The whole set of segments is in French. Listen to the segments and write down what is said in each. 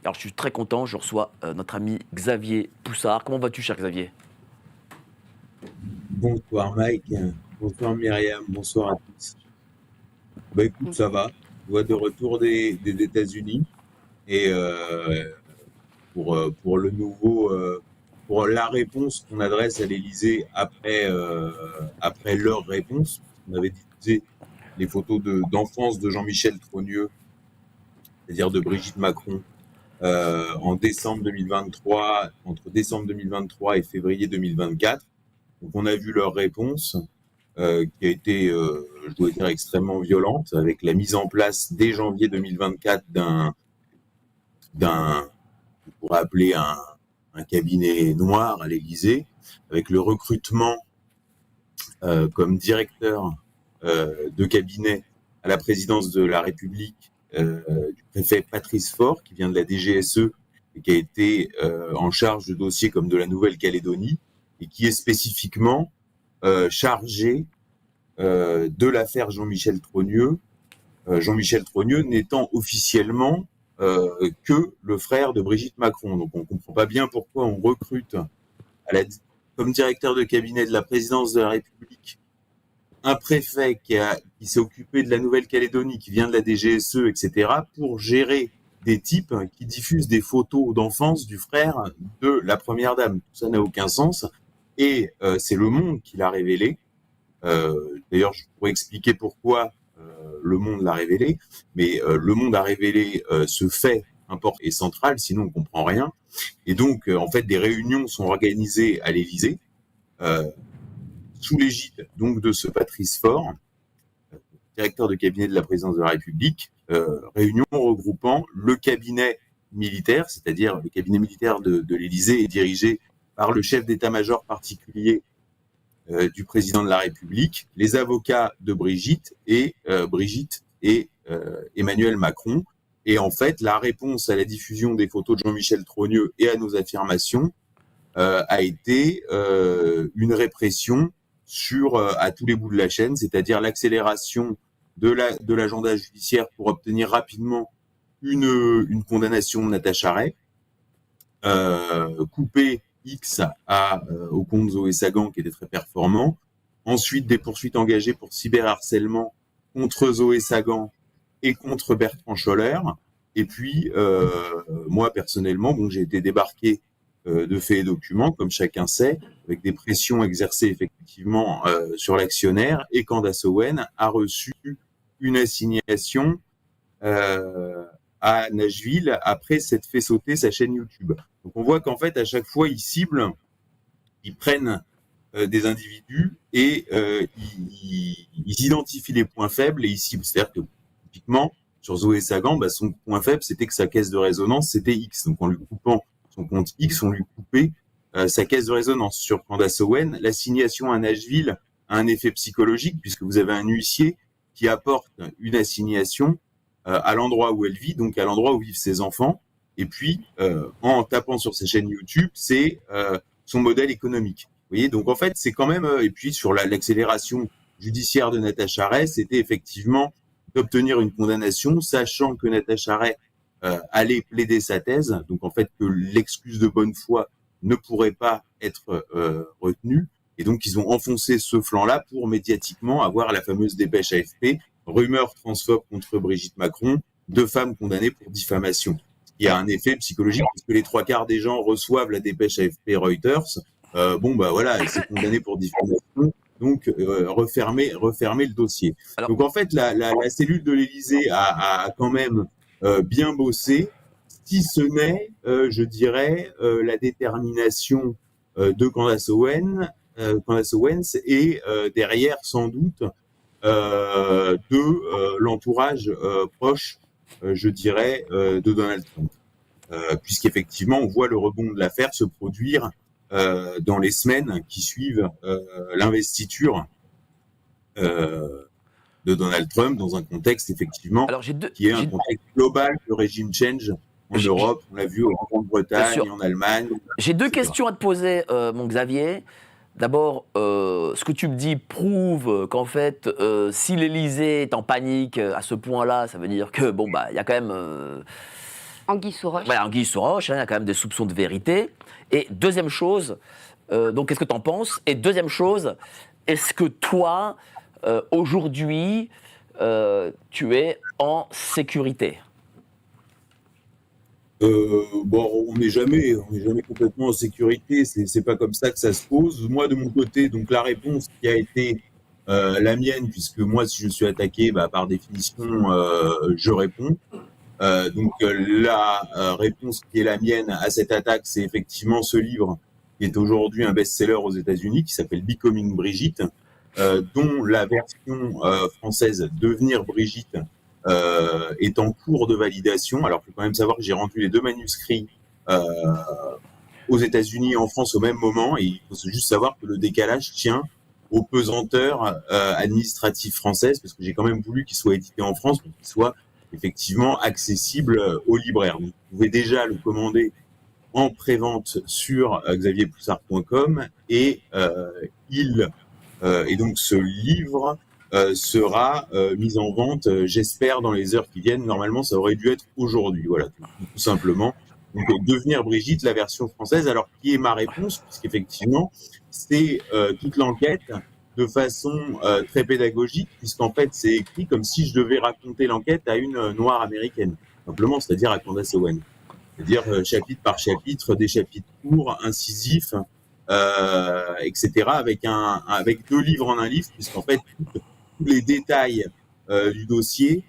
Alors je suis très content, je reçois notre ami Xavier Poussard. Comment vas-tu, cher Xavier? Bonsoir Mike, bonsoir Myriam, bonsoir à tous. Bah écoute, ça va. Tu vois, de retour des États-Unis et pour le nouveau, pour la réponse qu'on adresse à l'Élysée après leur réponse. On avait diffusé les photos d'enfance de Jean-Michel Trogneux, c'est-à-dire de Brigitte Macron, en décembre 2023, entre décembre 2023 et février 2024. Donc on a vu leur réponse. Qui a été, je dois dire, extrêmement violente, avec la mise en place dès janvier 2024 d'un, on pourrait appeler un cabinet noir à l'Élysée, avec le recrutement comme directeur de cabinet à la présidence de la République du préfet Patrice Faure, qui vient de la DGSE et qui a été en charge de dossiers comme de la Nouvelle-Calédonie, et qui est spécifiquement chargé de l'affaire Jean-Michel Trogneux, Jean-Michel Trogneux n'étant officiellement que le frère de Brigitte Macron. Donc on ne comprend pas bien pourquoi on recrute comme directeur de cabinet de la présidence de la République un préfet qui s'est occupé de la Nouvelle-Calédonie, qui vient de la DGSE, etc., pour gérer des types qui diffusent des photos d'enfance du frère de la première dame. Tout ça n'a aucun sens. Et c'est Le Monde qui l'a révélé. D'ailleurs, je pourrais expliquer pourquoi Le Monde l'a révélé, mais Le Monde a révélé ce fait important et central, sinon on comprend rien. Et donc, en fait, des réunions sont organisées à l'Élysée, sous l'égide donc de ce Patrice Faure, directeur de cabinet de la présidence de la République, réunion regroupant le cabinet militaire, c'est-à-dire le cabinet militaire de l'Élysée est dirigé par le chef d'état-major particulier du président de la République, les avocats de Brigitte et Emmanuel Macron. Et en fait, la réponse à la diffusion des photos de Jean-Michel Trogneux et à nos affirmations a été une répression à tous les bouts de la chaîne, c'est-à-dire l'accélération de l'agenda judiciaire pour obtenir rapidement une condamnation de Natacha Ray, couper X au compte Zoé Sagan qui était très performant. Ensuite, des poursuites engagées pour cyberharcèlement contre Zoé Sagan et contre Bertrand Scholler. Et puis, moi, personnellement, j'ai été débarqué de faits et documents, comme chacun sait, avec des pressions exercées effectivement sur l'actionnaire. Et Candace Owen a reçu une assignation à Nashville après s'être fait sauter sa chaîne YouTube. Donc on voit qu'en fait, à chaque fois, ils prennent des individus et ils identifient les points faibles et ils ciblent. C'est-à-dire que, typiquement, sur Zoé Sagan, son point faible, c'était que sa caisse de résonance, c'était X. Donc en lui coupant son compte X, on lui coupait sa caisse de résonance. Sur Candace Owen, l'assignation à Nashville a un effet psychologique, puisque vous avez un huissier qui apporte une assignation à l'endroit où elle vit, donc à l'endroit où vivent ses enfants. Et puis, en tapant sur ses chaînes YouTube, c'est son modèle économique. Vous voyez, donc en fait, c'est quand même... et puis, sur l'accélération judiciaire de Natacha Ray, c'était effectivement d'obtenir une condamnation, sachant que Natacha Ray allait plaider sa thèse, donc en fait que l'excuse de bonne foi ne pourrait pas être retenue. Et donc, ils ont enfoncé ce flanc-là pour médiatiquement avoir la fameuse dépêche AFP, rumeur transphobe contre Brigitte Macron, 2 femmes condamnées pour diffamation. Il y a un effet psychologique, parce que les 3/4 des gens reçoivent la dépêche AFP Reuters. Voilà, elle s'est condamnée pour diffamation, donc refermer le dossier. Alors, Donc en fait, la cellule de l'Élysée a quand même bien bossé, si ce n'est, je dirais, la détermination de Candace Owens et derrière, sans doute, de l'entourage proche, je dirais, de Donald Trump. Puisqu'effectivement, on voit le rebond de l'affaire se produire dans les semaines qui suivent l'investiture de Donald Trump, dans un contexte, effectivement, alors qui est un contexte global de régime change en Europe. On l'a vu en Grande-Bretagne, en Allemagne. J'ai 2 etc. questions à te poser, mon Xavier. D'abord, ce que tu me dis prouve qu'en fait, si l'Élysée est en panique à ce point-là, ça veut dire que, il y a quand même Anguille sous roche. Voilà, anguille sous roche, hein, il y a quand même des soupçons de vérité. Et deuxième chose, donc qu'est-ce que tu en penses? Et deuxième chose, est-ce que toi, aujourd'hui, tu es en sécurité? Bon, on n'est jamais complètement en sécurité. C'est pas comme ça que ça se pose. Moi, de mon côté, donc la réponse qui a été la mienne, puisque moi, si je suis attaqué, bah, par définition, je réponds. La réponse qui est la mienne à cette attaque, c'est effectivement ce livre qui est aujourd'hui un best-seller aux États-Unis, qui s'appelle Becoming Brigitte, dont la version française Devenir Brigitte est en cours de validation. Alors, il faut quand même savoir que j'ai rendu les 2 manuscrits aux États-Unis et en France au même moment, et il faut juste savoir que le décalage tient aux pesanteurs administratives françaises, parce que j'ai quand même voulu qu'il soit édité en France pour qu'il soit effectivement accessible aux libraires. Donc, vous pouvez déjà le commander en prévente sur xavierpoussard.com et donc ce livre sera mis en vente, j'espère, dans les heures qui viennent. Normalement, ça aurait dû être aujourd'hui, voilà, tout simplement. Donc, Devenir Brigitte, la version française. Alors, qui est ma réponse? Puisqu'effectivement, c'est toute l'enquête de façon très pédagogique, puisqu'en fait, c'est écrit comme si je devais raconter l'enquête à une noire américaine, simplement, c'est-à-dire à Candace Owen. C'est-à-dire chapitre par chapitre, des chapitres courts, incisifs, etc., avec 2 livres en un livre, puisqu'en fait, tous les détails du dossier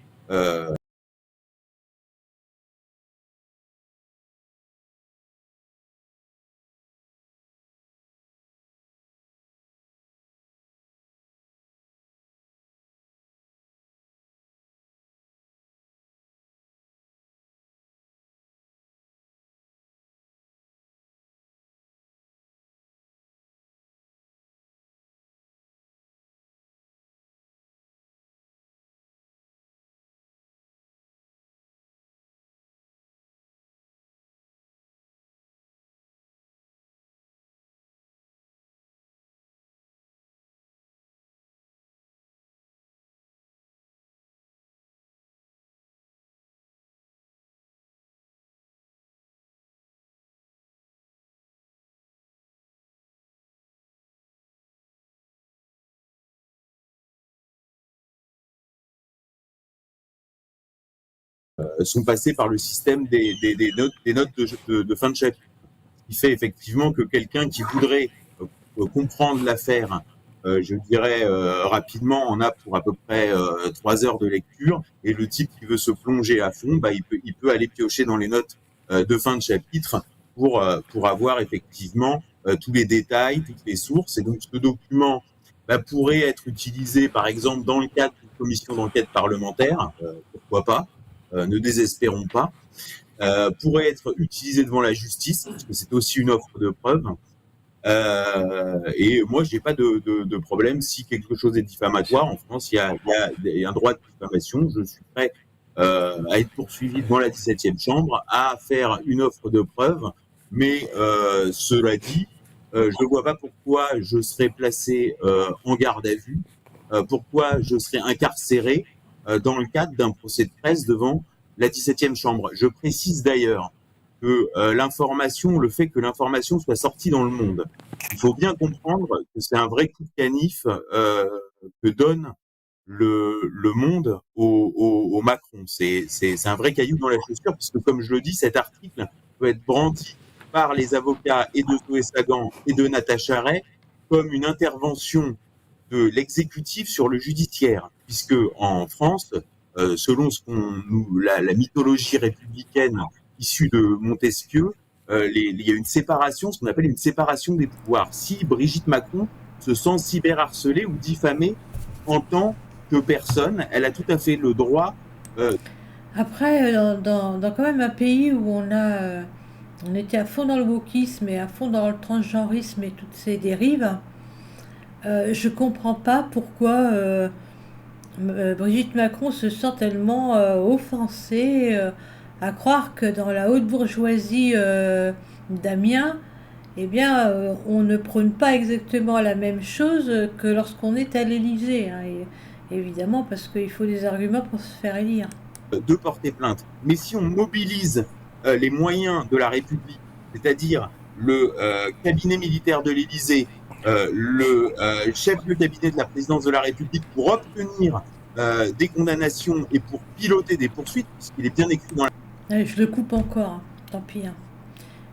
sont passés par le système des notes de fin de chapitre. Ce qui fait effectivement que quelqu'un qui voudrait comprendre l'affaire, je dirais rapidement, en a pour à peu près 3 heures de lecture. Et le type qui veut se plonger à fond, bah, il peut aller piocher dans les notes de fin de chapitre pour avoir effectivement tous les détails, toutes les sources. Et donc ce document pourrait être utilisé, par exemple, dans le cadre d'une commission d'enquête parlementaire, pourquoi pas, ne désespérons pas. Pourrait être utilisé devant la justice, parce que c'est aussi une offre de preuve. Et moi, j'ai pas de problème si quelque chose est diffamatoire. En France, il y a un droit de diffamation. Je suis prêt à être poursuivi devant la 17e chambre, à faire une offre de preuve. Mais cela dit, je ne vois pas pourquoi je serais placé en garde à vue, pourquoi je serais incarcéré dans le cadre d'un procès de presse devant la 17e chambre. Je précise d'ailleurs que le fait que l'information soit sortie dans le monde, il faut bien comprendre que c'est un vrai coup de canif que donne le monde au Macron. C'est un vrai caillou dans la chaussure, parce que comme je le dis, cet article peut être brandi par les avocats et de Zoé Sagan et de Natacha Ray comme une intervention de l'exécutif sur le judiciaire, puisque en France, selon la mythologie républicaine issue de Montesquieu, il y a une séparation, ce qu'on appelle une séparation des pouvoirs. Si Brigitte Macron se sent cyberharcelée ou diffamée en tant que personne, elle a tout à fait le droit. Après, dans quand même un pays où on était à fond dans le wokisme et à fond dans le transgenrisme et toutes ces dérives, je comprends pas pourquoi Brigitte Macron se sent tellement offensée, à croire que dans la haute bourgeoisie d'Amiens, eh bien, on ne prône pas exactement la même chose que lorsqu'on est à l'Élysée, hein, et évidemment, parce qu'il faut des arguments pour se faire élire. De porter plainte. Mais si on mobilise les moyens de la République, c'est-à-dire le cabinet militaire de l'Élysée, le chef de cabinet de la présidence de la République, pour obtenir des condamnations et pour piloter des poursuites, puisqu'il est bien écrit dans la... Allez, je le coupe encore, hein. Tant pis, hein.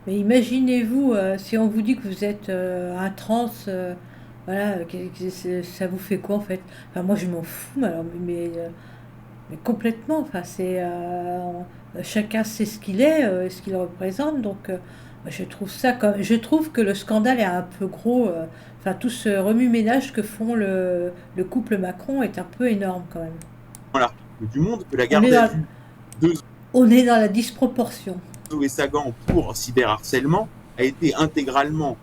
Mais imaginez-vous, si on vous dit que vous êtes un trans, voilà, ça vous fait quoi en fait? Enfin, moi je m'en fous, mais complètement. Enfin, chacun sait ce qu'il est, ce qu'il représente. Donc, moi, je trouve que le scandale est un peu gros. Enfin, tout ce remue-ménage que font le couple Macron est un peu énorme quand même. dans l'article du Monde que la On est garde à dans, vue de on est dans la disproportion. Zoé Sagan pour cyberharcèlement a été intégralement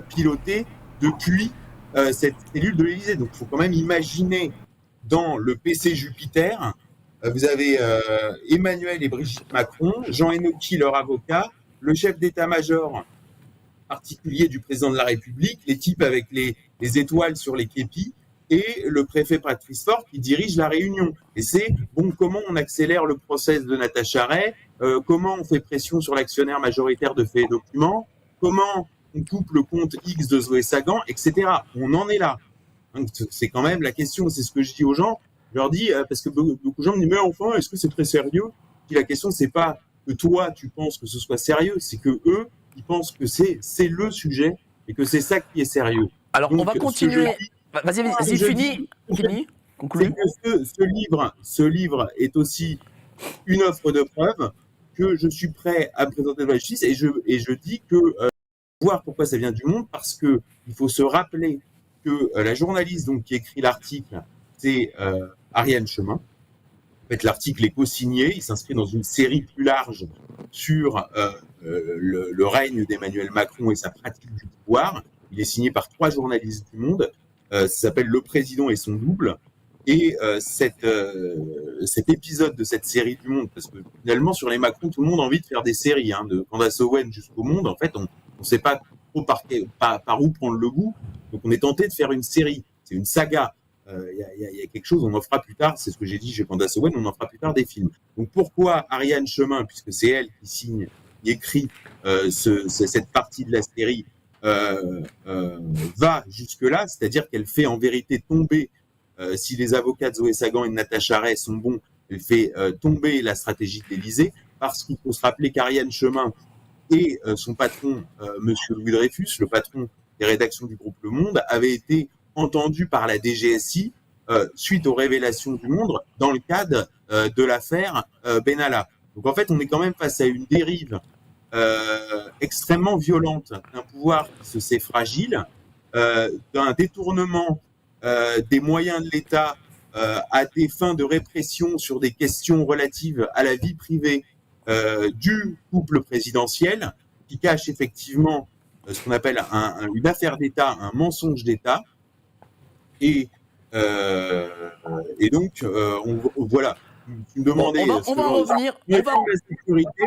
pilotée depuis cette cellule de l'Élysée. Donc, il faut quand même imaginer dans le PC Jupiter, vous avez Emmanuel et Brigitte Macron, Jean Henocchi, leur avocat, le chef d'état-major particulier du président de la République, les types avec les étoiles sur les képis, et le préfet Patrice Faure qui dirige la réunion. Et c'est, bon, comment on accélère le process de Natacha Ray, comment on fait pression sur l'actionnaire majoritaire de Faits et Documents, comment on coupe le compte X de Zoé Sagan, etc. On en est là. Donc, c'est quand même la question, c'est ce que je dis aux gens. Je leur dis, parce que beaucoup de gens me disent, mais enfin, est-ce que c'est très sérieux? Puis la question, c'est pas que toi, tu penses que ce soit sérieux, c'est que eux, ils pensent que c'est le sujet et que c'est ça qui est sérieux. Alors, donc, on va continuer. Vas-y, fini, conclue. C'est que ce livre est aussi une offre de preuve que je suis prêt à présenter devant la justice et je dis que voir pourquoi ça vient du Monde, parce que il faut se rappeler que la journaliste donc qui écrit l'article, c'est Ariane Chemin. En fait, l'article est co-signé, il s'inscrit dans une série plus large sur le règne d'Emmanuel Macron et sa pratique du pouvoir. Il est signé par 3 journalistes du Monde. Ça s'appelle Le Président et son double. Et cet épisode de cette série du Monde, parce que finalement sur les Macron, tout le monde a envie de faire des séries, hein, de Candace Owen jusqu'au Monde. En fait, on ne sait pas trop par où prendre le bout. Donc on est tenté de faire une série. C'est une saga. Il y a quelque chose, on en fera plus tard, c'est ce que j'ai dit chez Candace Owen, on en fera plus tard des films. Donc pourquoi Ariane Chemin, puisque c'est elle qui signe, qui écrit cette partie de la série, va jusque-là, c'est-à-dire qu'elle fait en vérité tomber, si les avocats de Zoé Sagan et de Natacha Ray sont bons, elle fait tomber la stratégie de l'Élysée, parce qu'il faut se rappeler qu'Ariane Chemin et son patron, Monsieur Louis Dreyfus, le patron des rédactions du groupe Le Monde, avait été entendu par la DGSI suite aux révélations du Monde dans le cadre de l'affaire Benalla. Donc en fait, on est quand même face à une dérive extrêmement violente d'un pouvoir qui se sait fragile, d'un détournement des moyens de l'État à des fins de répression sur des questions relatives à la vie privée du couple présidentiel, qui cache effectivement ce qu'on appelle une affaire d'État, un mensonge d'État. Et donc, voilà. Tu me demandais. On va revenir. La sécurité,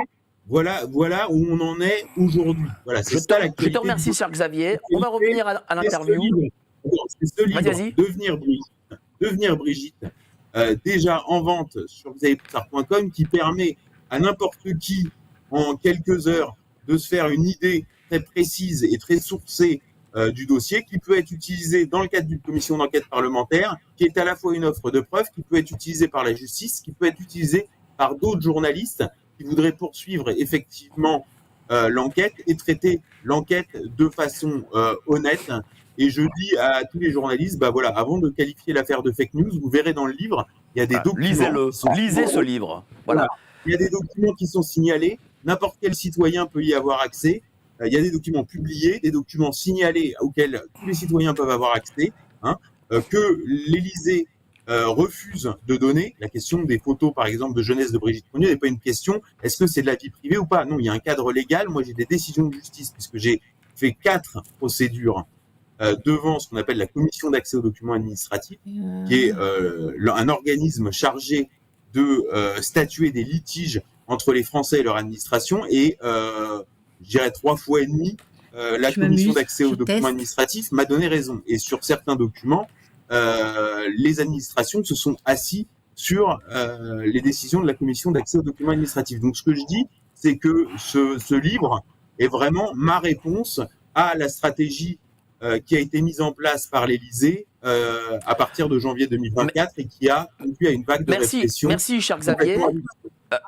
voilà où on en est aujourd'hui. Voilà, je te remercie, cher Xavier. On va revenir à l'interview. C'est ce livre, Devenir Brigitte, déjà en vente sur xavierpoussard.com, qui permet à n'importe qui, en quelques heures, de se faire une idée très précise et très sourcée du dossier, qui peut être utilisé dans le cadre d'une commission d'enquête parlementaire, qui est à la fois une offre de preuve, qui peut être utilisée par la justice, qui peut être utilisée par d'autres journalistes qui voudraient poursuivre effectivement l'enquête et traiter l'enquête de façon honnête. Et je dis à tous les journalistes, bah voilà, avant de qualifier l'affaire de fake news, vous verrez dans le livre, il y a des documents. Lisez ce livre. Voilà. Il y a des documents qui sont signalés, n'importe quel citoyen peut y avoir accès. Il y a des documents publiés, des documents signalés auxquels tous les citoyens peuvent avoir accès, hein, que l'Élysée refuse de donner. La question des photos, par exemple, de jeunesse de Brigitte Fournier n'est pas une question, est-ce que c'est de la vie privée ou pas? Non, il y a un cadre légal. Moi, j'ai des décisions de justice, puisque j'ai fait 4 procédures devant ce qu'on appelle la commission d'accès aux documents administratifs, qui est un organisme chargé de statuer des litiges entre les Français et leur administration, et je dirais 3 fois et demi, la commission d'accès aux documents administratifs m'a donné raison. Et sur certains documents, les administrations se sont assis sur les décisions de la commission d'accès aux documents administratifs. Donc ce que je dis, c'est que ce livre est vraiment ma réponse à la stratégie qui a été mise en place par l'Élysée à partir de janvier 2024 et qui a conduit à une vague de répression merci, cher complètement Xavier. hallucinante.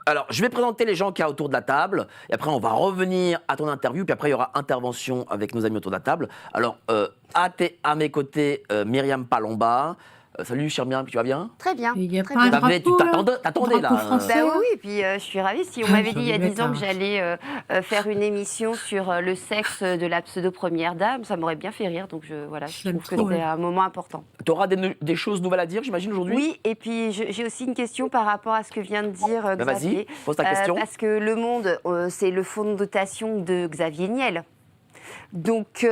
Alors, je vais présenter les gens qu'il y a autour de la table, et après on va revenir à ton interview, puis après il y aura intervention avec nos amis autour de la table. Alors, à mes côtés, Myriam Palomba. Salut, chère Myriam, tu vas bien? Très bien, Il n'y a très pas un bien. drapeau, là? T'attendais Drapeau là. français, Bah là? oui, puis je suis ravie. Si on Ah, m'avait j'ai dit il y a envie de 10 ans que mettre j'allais faire une émission sur le sexe de la pseudo-première dame, ça m'aurait bien fait rire. Donc voilà, je J'aime trouve que trop, c'est ouais. un moment important. Tu auras des choses nouvelles à dire, j'imagine, aujourd'hui? Oui, et puis j'ai aussi une question par rapport à ce que vient de dire Ben vas-y, Xavier. pose ta question. Parce que Le Monde, c'est le fonds de dotation de Xavier Niel. Donc, quand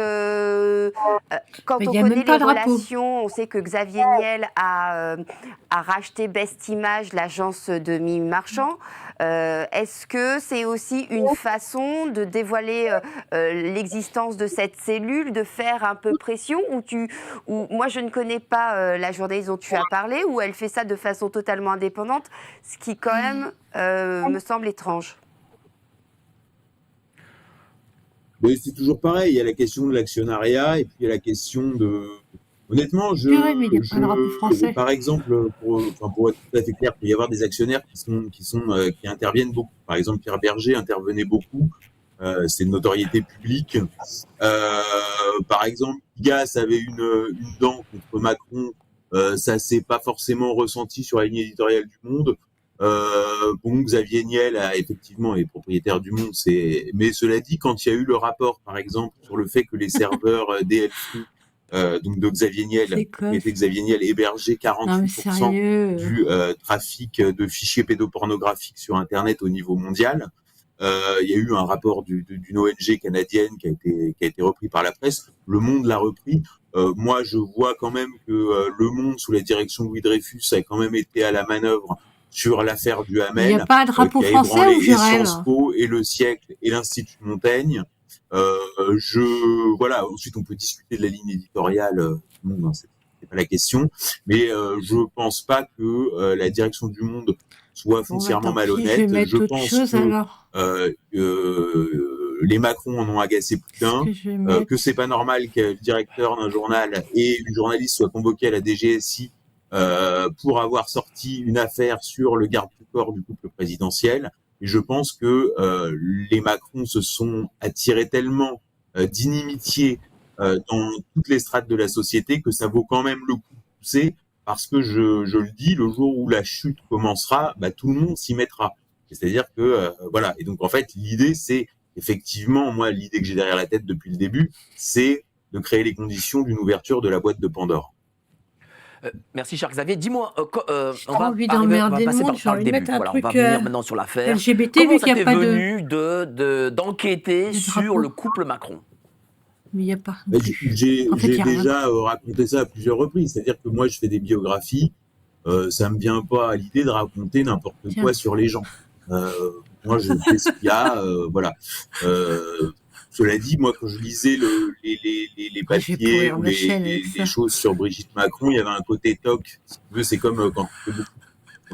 Mais il on n'y a connaît même pas les de drapeau. relations, on sait que Xavier Niel a racheté Best Image, l'agence de Mimi Marchand. Est-ce que c'est aussi une façon de dévoiler l'existence de cette cellule, de faire un peu pression ou moi, je ne connais pas la journaliste dont tu as parlé, où elle fait ça de façon totalement indépendante, ce qui quand même me semble étrange. Mais c'est toujours pareil, il y a la question de l'actionnariat et puis il y a la question de... Honnêtement, Purée, mais il n'y a pas un drapeau français. par exemple, pour être tout à fait clair, il peut y avoir des actionnaires qui interviennent beaucoup. Par exemple, Pierre Berger intervenait beaucoup. C'est de notoriété publique. Par exemple, Pigasse avait une dent contre Macron. Ça s'est pas forcément ressenti sur la ligne éditoriale du Monde. Xavier Niel effectivement est propriétaire du Monde. Mais cela dit, quand il y a eu le rapport, par exemple, sur le fait que les serveurs DL-Free, donc de Xavier Niel, C'est quoi, était ça? Xavier Niel hébergeait Non, mais 48% sérieux. du trafic de fichiers pédopornographiques sur Internet au niveau mondial. Il y a eu un rapport d'une ONG canadienne qui a été repris par la presse. Le Monde l'a repris. Moi, je vois quand même que Le Monde, sous la direction de Louis Dreyfus, a quand même été à la manœuvre sur l'affaire du Il n'y a Hamel, pas un drapeau qui a français ébranlé ou et je rêve? Sciences Po, et Le Siècle, et l'Institut Montaigne. Voilà. Ensuite, on peut discuter de la ligne éditoriale. Non, c'est pas la question. Mais je pense pas que la direction du Monde soit Bon, bah, foncièrement tant pis, je vais malhonnête. mettre Je autre pense chose que alors. les Macron en ont agacé plus Qu'est-ce d'un, que je vais mettre? que c'est pas normal que le directeur d'un journal et une journaliste soient convoqués à la DGSI pour avoir sorti une affaire sur le garde du corps du couple présidentiel. Et je pense que les Macron se sont attirés tellement d'inimitié dans toutes les strates de la société que ça vaut quand même le coup de pousser, parce que je le dis, le jour où la chute commencera, tout le monde s'y mettra. C'est-à-dire que voilà. Et donc en fait, l'idée, c'est effectivement, moi, l'idée que j'ai derrière la tête depuis le début, c'est de créer les conditions d'une ouverture de la boîte de Pandore. Merci, cher Xavier. Dis-moi, J'ai trop envie d'emmerder le monde, j'ai par le envie de début. mettre un Voilà, on truc va venir maintenant sur l'affaire. LGBT Comment vu ça qu'il n'y t'est a pas de venu d'enquêter de sur drapeau. le couple Macron? Mais il n'y a pas non plus. J'ai En fait, il n'y a rien. déjà raconté ça à plusieurs reprises. C'est-à-dire que moi, je fais des biographies. Ça me vient pas à l'idée de raconter n'importe Tiens. quoi sur les gens. Moi, je fais ce qu'il y a. Voilà. Cela dit, moi, quand je lisais les Ah, je vais papiers pourrir ou ma chaîne avec ça. les choses sur Brigitte Macron, il y avait un côté toc. Si tu veux, c'est comme quand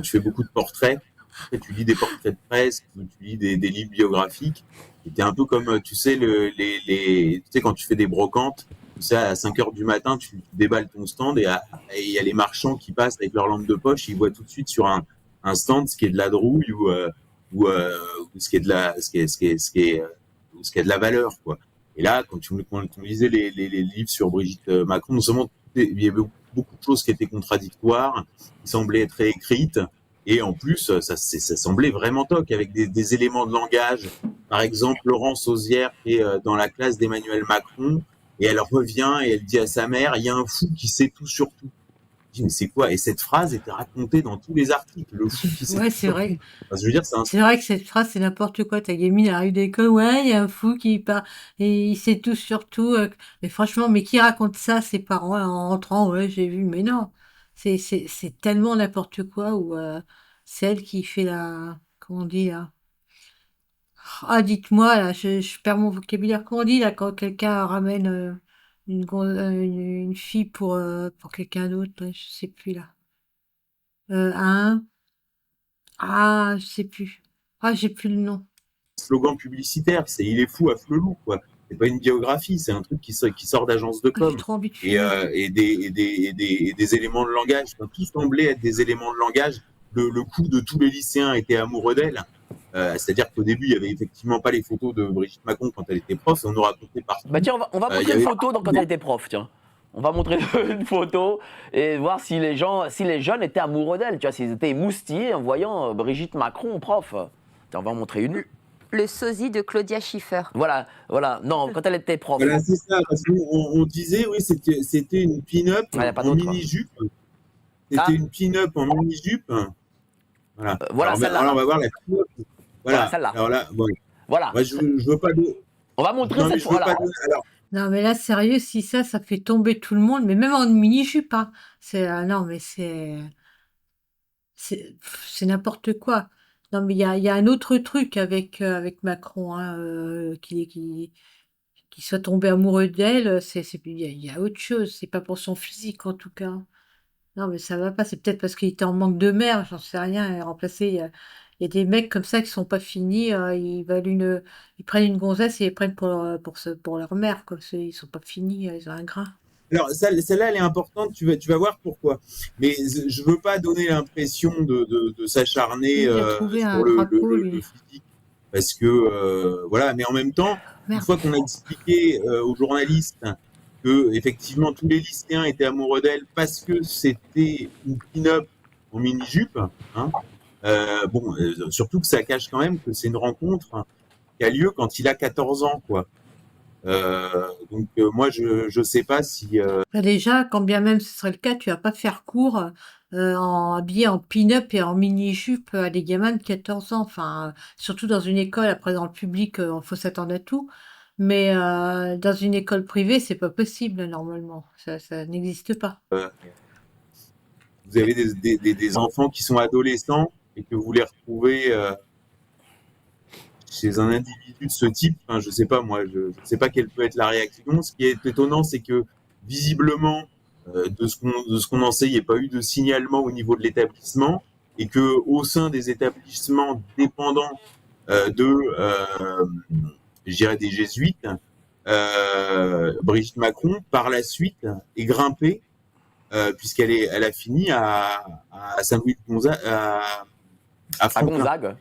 tu fais beaucoup de portraits. Après, tu lis des portraits de presse, tu lis des livres biographiques. C'était un peu comme, tu sais, tu sais, quand tu fais des brocantes, tu sais, à 5 heures du matin, tu déballes ton stand et il y a les marchands qui passent avec leur lampe de poche, ils voient tout de suite sur un stand ce qui est de la drouille ou ce qui est de la, ce qui est de la valeur, quoi. Et là, quand on lisait les livres sur Brigitte Macron, non seulement il y avait beaucoup de choses qui étaient contradictoires, qui semblaient être réécrites, et en plus, ça semblait vraiment toc, avec des éléments de langage. Par exemple, Laurence Auzière qui est dans la classe d'Emmanuel Macron, et elle revient et elle dit à sa mère, il y a un fou qui sait tout sur tout. Je dis, mais c'est quoi? Et cette phrase était racontée dans tous les articles, le fou qui sait Ouais, tout c'est sur vrai. tout. Enfin, je veux dire, C'est vrai que cette phrase, c'est n'importe quoi. Ta gamine arrive d'école, ouais, il y a un fou qui part et il sait tout sur tout. Mais franchement, mais qui raconte ça à ses parents en rentrant? Ouais, j'ai vu. Mais non, c'est tellement n'importe quoi. Ou c'est elle qui fait la, comment on dit là? Ah, dites-moi là, je perds mon vocabulaire. Comment on dit là quand quelqu'un ramène une fille pour quelqu'un d'autre? Là, je sais plus là. Un, ah, je sais plus. Ah, j'ai plus le nom. slogan publicitaire, c'est il est fou à Flelou, quoi. C'est pas une biographie, c'est un truc qui sort d'agence de Ah, j'ai com. trop envie de Et, fumer. des éléments de langage, enfin, tout semblait être des éléments de langage. Le coup de tous les lycéens était amoureux d'elle. C'est-à-dire qu'au début, il y avait effectivement pas les photos de Brigitte Macron quand elle était prof, et on nous racontait partout. Bah tiens, on va Il y montrer une avait photo quand elle était prof, tiens. On va montrer une photo et voir si les jeunes étaient amoureux d'elle, tu vois, s'ils étaient émoustillés en voyant Brigitte Macron prof. Tiens, on va en montrer une. Le sosie de Claudia Schiffer. Voilà. Non, quand elle était prof. Voilà, c'est ça. Parce qu'on on disait, oui, c'était une pin-up Ah, y a pas en d'autre. mini-jupe. Ah. C'était une pin-up en mini-jupe. Voilà. Voilà celle-là. Alors, on va voir la pin-up. Voilà. Celle-là. Alors là, bon, Voilà. moi, je veux pas de. On va montrer Non, mais cette je veux fois-là. pas de. Alors, Non, mais là, sérieux, si ça fait tomber tout le monde, mais même en mini-jupe, hein. Non, mais c'est n'importe quoi. Non, mais il y a un autre truc avec Macron, hein, qu'il soit tombé amoureux d'elle, il y a autre chose. C'est pas pour son physique, en tout cas. Non, mais ça va pas. C'est peut-être parce qu'il était en manque de mère, j'en sais rien. Il y a des mecs comme ça qui sont pas finis. Ils prennent une gonzesse et ils prennent pour leur mère, quoi. Ils sont pas finis, ils ont un grain. alors celle-là, elle est importante. Tu vas voir pourquoi. Mais je veux pas donner l'impression de s'acharner Il a trouvé un sur drapeau, le lui. physique. Parce que, voilà. Mais en même temps, une Merde. fois qu'on a expliqué aux journalistes que effectivement tous les lycéens étaient amoureux d'elle parce que c'était une pin-up en mini-jupe, hein, surtout que ça cache quand même que c'est une rencontre qui a lieu quand il a 14 ans, quoi. Moi, je sais pas si. Bah, déjà, quand bien même ce serait le cas, tu vas pas faire cours habillé en pin-up et en mini-jupe à des gamins de 14 ans. Enfin, surtout dans une école, après dans le public, il faut s'attendre à tout. Mais dans une école privée, c'est pas possible normalement. Ça n'existe pas. Vous avez des enfants qui sont adolescents et que vous les retrouvez chez un individu de ce type. Enfin, je sais pas, moi, je sais pas quelle peut être la réaction. Ce qui est étonnant, c'est que visiblement, de ce qu'on en sait, il n'y a pas eu de signalement au niveau de l'établissement et que au sein des établissements dépendants je dirais des jésuites, Brigitte Macron, par la suite, est grimpée elle a fini à Saint-Louis-de-Gonzague, à À Franklin. Gonzague.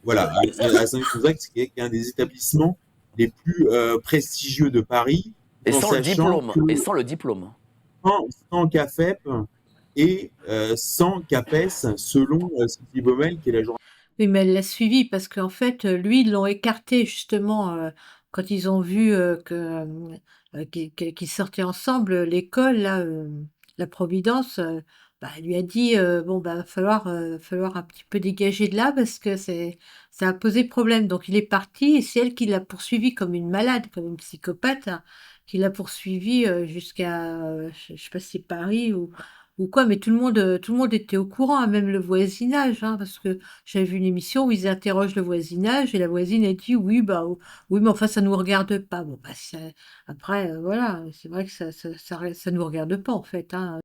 Voilà, à Saint-Louis-de-Gonzague, qui est un des établissements les plus prestigieux de Paris, Et en sans le sachant diplôme. que Et sans le diplôme. sans CAFEP et sans CAPES, selon Sylvie Baumel, qui est la journaliste. Oui, mais elle l'a suivi parce qu'en fait, lui, ils l'ont écarté justement quand ils ont vu qu'ils sortaient ensemble. L'école, là, la Providence, bah, elle lui a dit bon, bah, falloir un petit peu dégager de là parce que ça a posé problème. Donc, il est parti et c'est elle qui l'a poursuivi comme une malade, comme une psychopathe, hein, qui l'a poursuivi jusqu'à, je sais pas si c'est Paris ou quoi, mais tout le monde était au courant, hein, même le voisinage, hein, parce que j'avais vu une émission où ils interrogent le voisinage et la voisine a dit oui, bah oui, mais enfin ça nous regarde pas. Bon, bah après, voilà, c'est vrai que ça nous regarde pas en fait, hein.